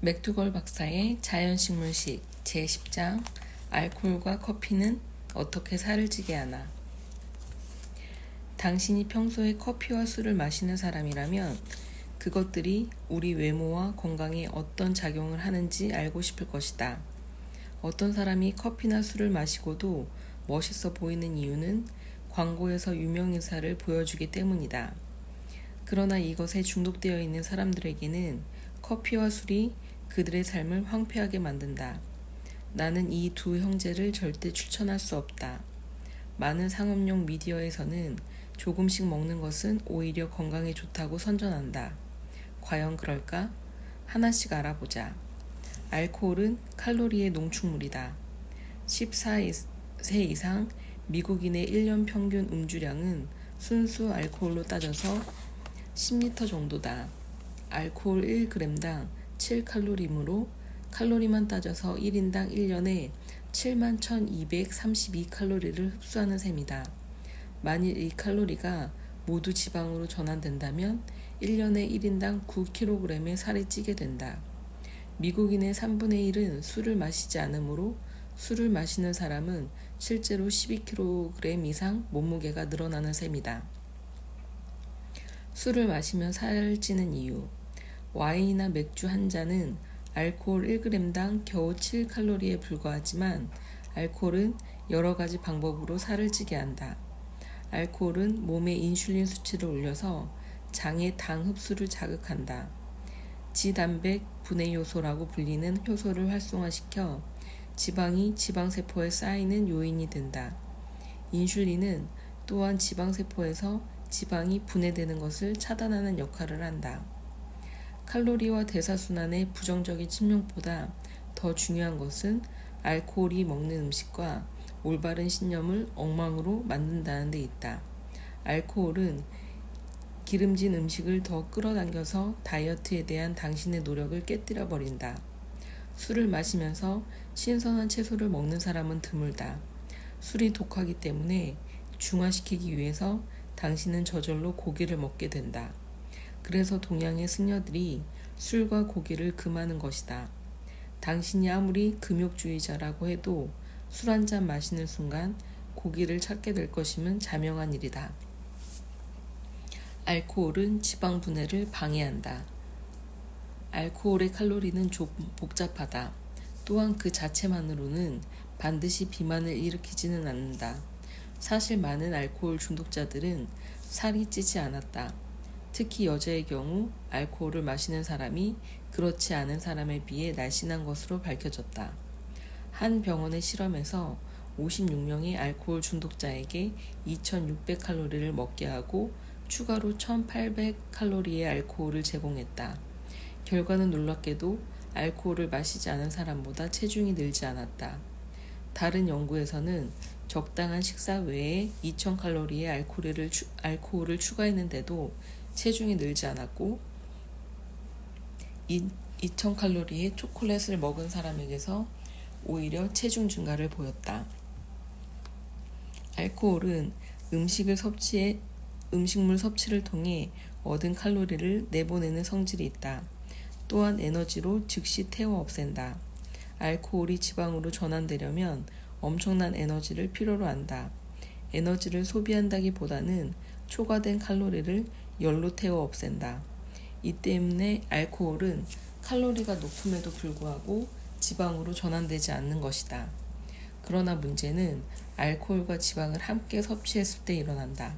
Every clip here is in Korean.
맥두걸 박사의 자연식물식 제10장 알코올과 커피는 어떻게 살을 찌게 하나. 당신이 평소에 커피와 술을 마시는 사람이라면 그것들이 우리 외모와 건강에 어떤 작용을 하는지 알고 싶을 것이다. 어떤 사람이 커피나 술을 마시고도 멋있어 보이는 이유는 광고에서 유명인사를 보여주기 때문이다. 그러나 이것에 중독되어 있는 사람들에게는 커피와 술이 그들의 삶을 황폐하게 만든다. 나는 이 두 형제를 절대 추천할 수 없다. 많은 상업용 미디어에서는 조금씩 먹는 것은 오히려 건강에 좋다고 선전한다. 과연 그럴까? 하나씩 알아보자. 알코올은 칼로리의 농축물이다. 14세 이상 미국인의 1년 평균 음주량은 순수 알코올로 따져서 10리터 정도다. 알코올 1g당 7칼로리이므로 칼로리만 따져서 1인당 1년에 71,232칼로리를 흡수하는 셈이다. 만일 이 칼로리가 모두 지방으로 전환된다면 1년에 1인당 9kg의 살이 찌게 된다. 미국인의 3분의 1은 술을 마시지 않으므로 술을 마시는 사람은 실제로 12kg 이상 몸무게가 늘어나는 셈이다. 술을 마시면 살 찌는 이유. 와인이나 맥주 한 잔은 알코올 1g당 겨우 7칼로리에 불과하지만 알코올은 여러 가지 방법으로 살을 찌게 한다. 알코올은 몸의 인슐린 수치를 올려서 장의 당 흡수를 자극한다. 지단백 분해 요소라고 불리는 효소를 활성화시켜 지방이 지방세포에 쌓이는 요인이 된다. 인슐린은 또한 지방세포에서 지방이 분해되는 것을 차단하는 역할을 한다. 칼로리와 대사순환의 부정적인 측면보다 더 중요한 것은 알코올이 먹는 음식과 올바른 신념을 엉망으로 만든다는 데 있다. 알코올은 기름진 음식을 더 끌어당겨서 다이어트에 대한 당신의 노력을 깨뜨려 버린다. 술을 마시면서 신선한 채소를 먹는 사람은 드물다. 술이 독하기 때문에 중화시키기 위해서 당신은 저절로 고기를 먹게 된다. 그래서 동양의 승려들이 술과 고기를 금하는 것이다. 당신이 아무리 금욕주의자라고 해도 술 한 잔 마시는 순간 고기를 찾게 될 것임은 자명한 일이다. 알코올은 지방 분해를 방해한다. 알코올의 칼로리는 복잡하다. 또한 그 자체만으로는 반드시 비만을 일으키지는 않는다. 사실 많은 알코올 중독자들은 살이 찌지 않았다. 특히 여자의 경우 알코올을 마시는 사람이 그렇지 않은 사람에 비해 날씬한 것으로 밝혀졌다. 한 병원의 실험에서 56명의 알코올 중독자에게 2,600칼로리를 먹게 하고 추가로 1,800칼로리의 알코올을 제공했다. 결과는 놀랍게도 알코올을 마시지 않은 사람보다 체중이 늘지 않았다. 다른 연구에서는 적당한 식사 외에 2,000칼로리의 알코올을 추가했는데도 체중이 늘지 않았고 2,000칼로리의 초콜릿을 먹은 사람에게서 오히려 체중 증가를 보였다. 알코올은 음식물 섭취를 통해 얻은 칼로리를 내보내는 성질이 있다. 또한 에너지로 즉시 태워 없앤다. 알코올이 지방으로 전환되려면 엄청난 에너지를 필요로 한다. 에너지를 소비한다기보다는 초과된 칼로리를 열로 태워 없앤다. 이 때문에 알코올은 칼로리가 높음에도 불구하고 지방으로 전환되지 않는 것이다. 그러나 문제는 알코올과 지방을 함께 섭취했을 때 일어난다.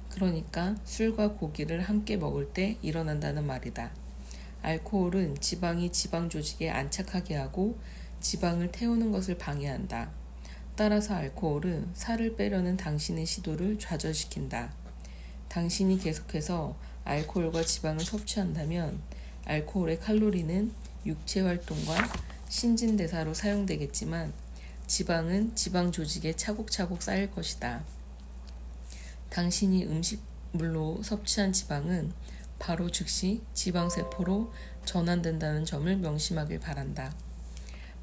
그러니까 술과 고기를 함께 먹을 때 일어난다는 말이다. 알코올은 지방이 지방 조직에 안착하게 하고 지방을 태우는 것을 방해한다. 따라서 알코올은 살을 빼려는 당신의 시도를 좌절시킨다. 당신이 계속해서 알코올과 지방을 섭취한다면 알코올의 칼로리는 육체 활동과 신진대사로 사용되겠지만 지방은 지방 조직에 차곡차곡 쌓일 것이다. 당신이 음식물로 섭취한 지방은 바로 즉시 지방세포로 전환된다는 점을 명심하길 바란다.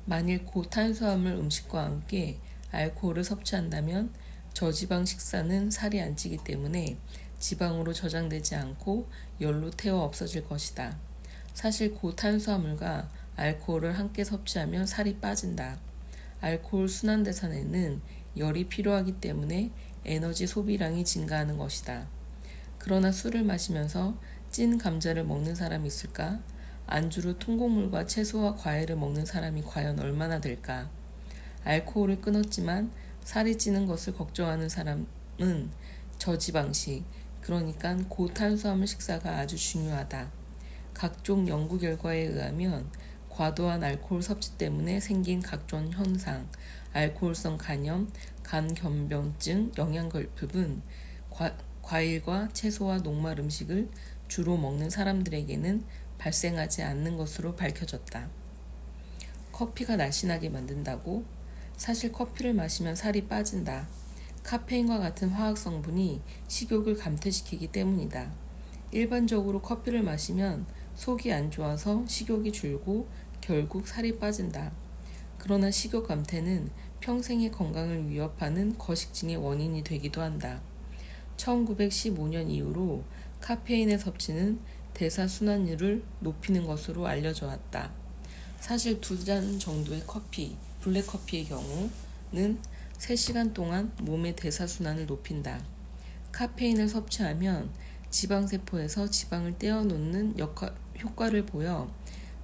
만일 고탄수화물 음식과 함께 알코올을 섭취한다면 저지방 식사는 살이 안 찌기 때문에 지방으로 저장되지 않고 열로 태워 없어질 것이다. 사실 고탄수화물과 알코올을 함께 섭취하면 살이 빠진다. 알코올 순환대사에는 열이 필요하기 때문에 에너지 소비량이 증가하는 것이다. 그러나 술을 마시면서 찐 감자를 먹는 사람이 있을까? 안주로 통곡물과 채소와 과일을 먹는 사람이 과연 얼마나 될까? 알코올을 끊었지만 살이 찌는 것을 걱정하는 사람은 저지방식, 그러니까 고탄수화물 식사가 아주 중요하다. 각종 연구 결과에 의하면 과도한 알코올 섭취 때문에 생긴 각종 현상, 알코올성 간염, 간경변증, 영양결핍은 과일과 채소와 녹말 음식을 주로 먹는 사람들에게는 발생하지 않는 것으로 밝혀졌다. 커피가 날씬하게 만든다고? 사실 커피를 마시면 살이 빠진다. 카페인과 같은 화학 성분이 식욕을 감퇴시키기 때문이다. 일반적으로 커피를 마시면 속이 안 좋아서 식욕이 줄고 결국 살이 빠진다. 그러나 식욕 감퇴는 평생의 건강을 위협하는 거식증의 원인이 되기도 한다. 1915년 이후로 카페인의 섭취는 대사순환율을 높이는 것으로 알려져 왔다. 사실 2잔 정도의 커피, 블랙커피의 경우는 3시간 동안 몸의 대사순환을 높인다. 카페인을 섭취하면 지방세포에서 지방을 떼어놓는 효과를 보여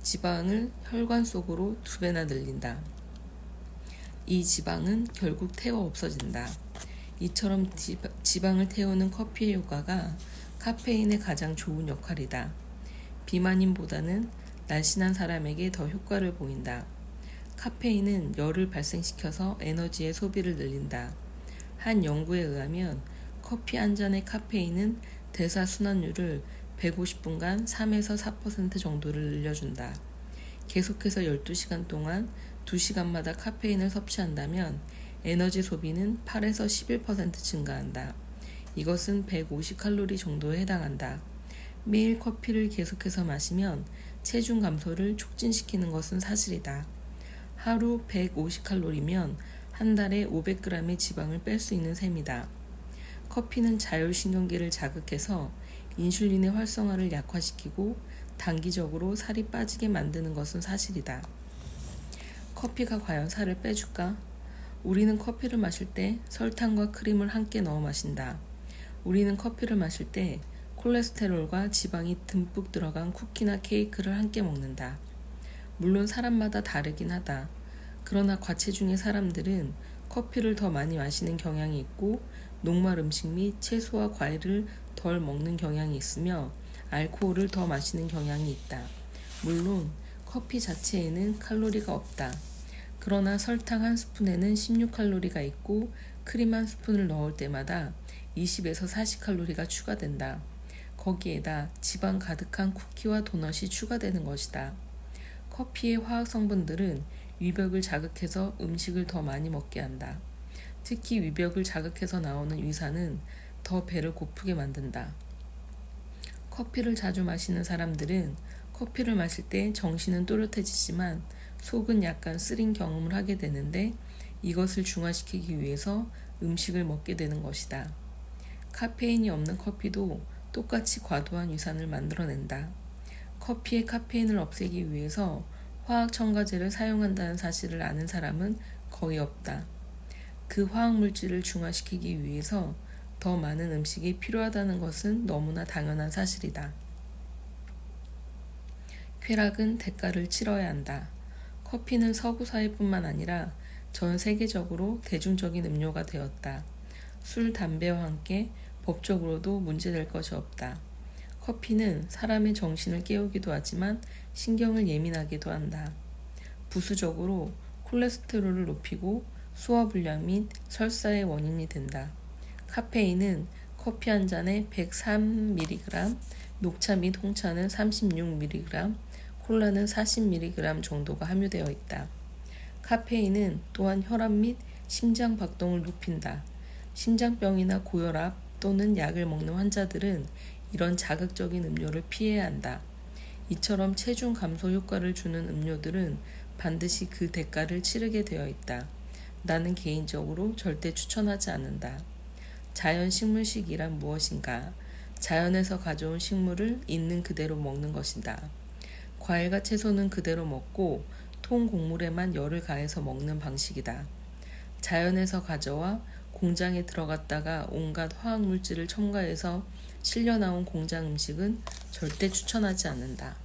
지방을 혈관 속으로 2배나 늘린다. 이 지방은 결국 태워 없어진다. 이처럼 지방을 태우는 커피의 효과가 카페인의 가장 좋은 역할이다. 비만인보다는 날씬한 사람에게 더 효과를 보인다. 카페인은 열을 발생시켜서 에너지의 소비를 늘린다. 한 연구에 의하면 커피 한 잔의 카페인은 대사순환율을 150분간 3에서 4% 정도를 늘려준다. 계속해서 12시간 동안 2시간마다 카페인을 섭취한다면 에너지 소비는 8에서 11% 증가한다. 이것은 150칼로리 정도에 해당한다. 매일 커피를 계속해서 마시면 체중 감소를 촉진시키는 것은 사실이다. 하루 150칼로리면 한 달에 500g의 지방을 뺄 수 있는 셈이다. 커피는 자율신경계를 자극해서 인슐린의 활성화를 약화시키고 단기적으로 살이 빠지게 만드는 것은 사실이다. 커피가 과연 살을 빼줄까? 우리는 커피를 마실 때 설탕과 크림을 함께 넣어 마신다. 우리는 커피를 마실 때 콜레스테롤과 지방이 듬뿍 들어간 쿠키나 케이크를 함께 먹는다. 물론 사람마다 다르긴 하다. 그러나 과체중의 사람들은 커피를 더 많이 마시는 경향이 있고 녹말 음식 및 채소와 과일을 덜 먹는 경향이 있으며 알코올을 더 마시는 경향이 있다. 물론 커피 자체에는 칼로리가 없다. 그러나 설탕 한 스푼에는 16칼로리가 있고 크림 한 스푼을 넣을 때마다 20에서 40칼로리가 추가된다. 거기에다 지방 가득한 쿠키와 도넛이 추가되는 것이다. 커피의 화학 성분들은 위벽을 자극해서 음식을 더 많이 먹게 한다. 특히 위벽을 자극해서 나오는 위산은 더 배를 고프게 만든다. 커피를 자주 마시는 사람들은 커피를 마실 때 정신은 또렷해지지만 속은 약간 쓰린 경험을 하게 되는데 이것을 중화시키기 위해서 음식을 먹게 되는 것이다. 카페인이 없는 커피도 똑같이 과도한 위산을 만들어낸다. 커피의 카페인을 없애기 위해서 화학 첨가제를 사용한다는 사실을 아는 사람은 거의 없다. 그 화학물질을 중화시키기 위해서 더 많은 음식이 필요하다는 것은 너무나 당연한 사실이다. 쾌락은 대가를 치러야 한다. 커피는 서구 사회뿐만 아니라 전 세계적으로 대중적인 음료가 되었다. 술, 담배와 함께 법적으로도 문제될 것이 없다. 커피는 사람의 정신을 깨우기도 하지만 신경을 예민하게도 한다. 부수적으로 콜레스테롤을 높이고 소화불량 및 설사의 원인이 된다. 카페인은 커피 한 잔에 103mg, 녹차 및 홍차는 36mg, 콜라는 40mg 정도가 함유되어 있다. 카페인은 또한 혈압 및 심장 박동을 높인다. 심장병이나 고혈압 또는 약을 먹는 환자들은 이런 자극적인 음료를 피해야 한다. 이처럼 체중 감소 효과를 주는 음료들은 반드시 그 대가를 치르게 되어 있다. 나는 개인적으로 절대 추천하지 않는다. 자연 식물식이란 무엇인가? 자연에서 가져온 식물을 있는 그대로 먹는 것이다. 과일과 채소는 그대로 먹고 통 곡물에만 열을 가해서 먹는 방식이다. 자연에서 가져와 공장에 들어갔다가 온갖 화학물질을 첨가해서 실려 나온 공장 음식은 절대 추천하지 않는다.